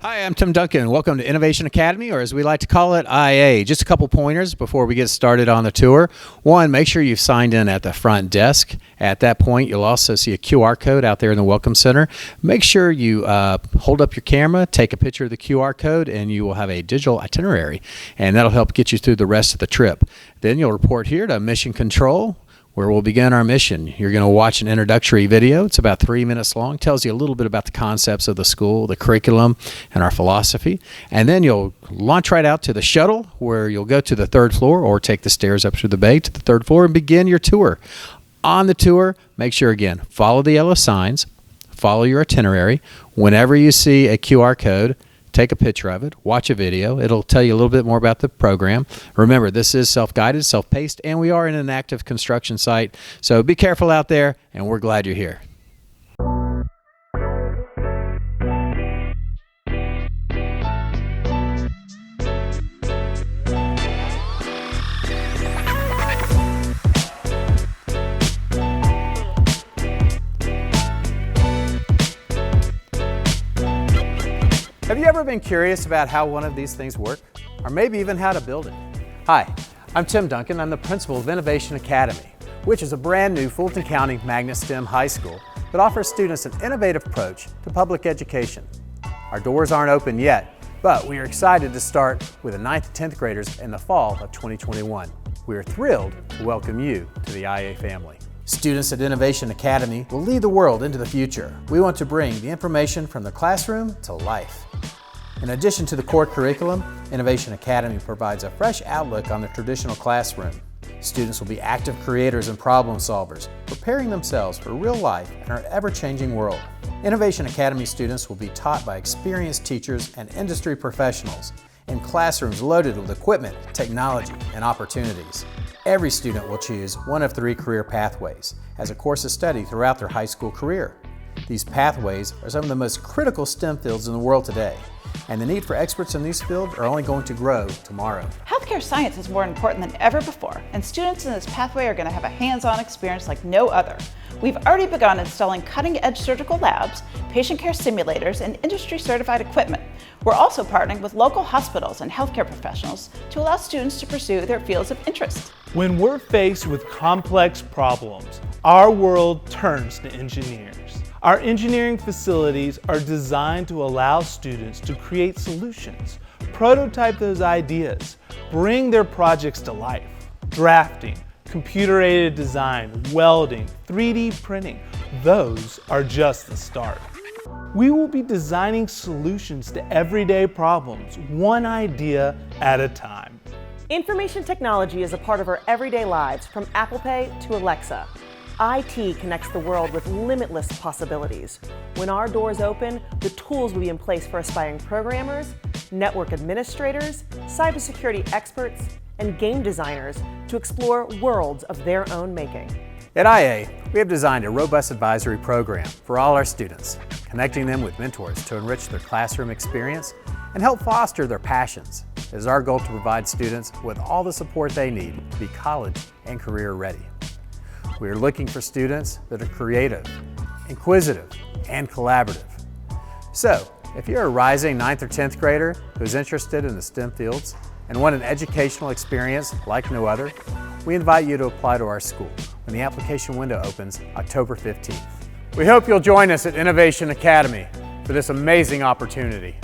Hi, I'm Tim Duncan. Welcome to Innovation Academy, or as we like to call it, IA. Just a couple pointers before we get started on the tour. One, make sure you've signed in at the front desk. At that point, you'll also see a QR code out there in the Welcome Center. Make sure you hold up your camera, take a picture of the QR code, and you will have a digital itinerary, and that'll help get you through the rest of the trip. Then you'll report here to Mission Control, where we'll begin our mission. You're going to watch an introductory video. It's about 3 minutes long. Tells you a little bit about the concepts of the school, the curriculum, and our philosophy. And then you'll launch right out to the shuttle, where you'll go to the third floor or take the stairs up through the bay to the third floor and begin your tour. On the tour, make sure, again, follow the yellow signs, follow your itinerary. Whenever you see a QR code, take a picture of it, watch a video. It'll tell you a little bit more about the program. Remember, this is self-guided, self-paced, and we are in an active construction site. So be careful out there, and we're glad you're here. Have you ever been curious about how one of these things work? Or maybe even how to build it? Hi, I'm Tim Duncan. I'm the principal of Innovation Academy, which is a brand new Fulton County Magnet STEM high school that offers students an innovative approach to public education. Our doors aren't open yet, but we are excited to start with the 9th to 10th graders in the fall of 2021. We are thrilled to welcome you to the IA family. Students at Innovation Academy will lead the world into the future. We want to bring the information from the classroom to life. In addition to the core curriculum, Innovation Academy provides a fresh outlook on the traditional classroom. Students will be active creators and problem solvers, preparing themselves for real life in our ever-changing world. Innovation Academy students will be taught by experienced teachers and industry professionals in classrooms loaded with equipment, technology, and opportunities. Every student will choose one of 3 career pathways as a course of study throughout their high school career. These pathways are some of the most critical STEM fields in the world today, and the need for experts in these fields are only going to grow tomorrow. Healthcare science is more important than ever before, and students in this pathway are going to have a hands-on experience like no other. We've already begun installing cutting-edge surgical labs, patient care simulators, and industry-certified equipment. We're also partnering with local hospitals and healthcare professionals to allow students to pursue their fields of interest. When we're faced with complex problems, our world turns to engineers. Our engineering facilities are designed to allow students to create solutions, prototype those ideas, bring their projects to life. Drafting, computer-aided design, welding, 3D printing, those are just the start. We will be designing solutions to everyday problems, one idea at a time. Information technology is a part of our everyday lives, from Apple Pay to Alexa. IT connects the world with limitless possibilities. When our doors open, the tools will be in place for aspiring programmers, network administrators, cybersecurity experts, and game designers to explore worlds of their own making. At IA, we have designed a robust advisory program for all our students, connecting them with mentors to enrich their classroom experience and help foster their passions. It is our goal to provide students with all the support they need to be college and career ready. We are looking for students that are creative, inquisitive, and collaborative. So, if you're a rising 9th or 10th grader who's interested in the STEM fields and want an educational experience like no other, we invite you to apply to our school when the application window opens October 15th. We hope you'll join us at Innovation Academy for this amazing opportunity.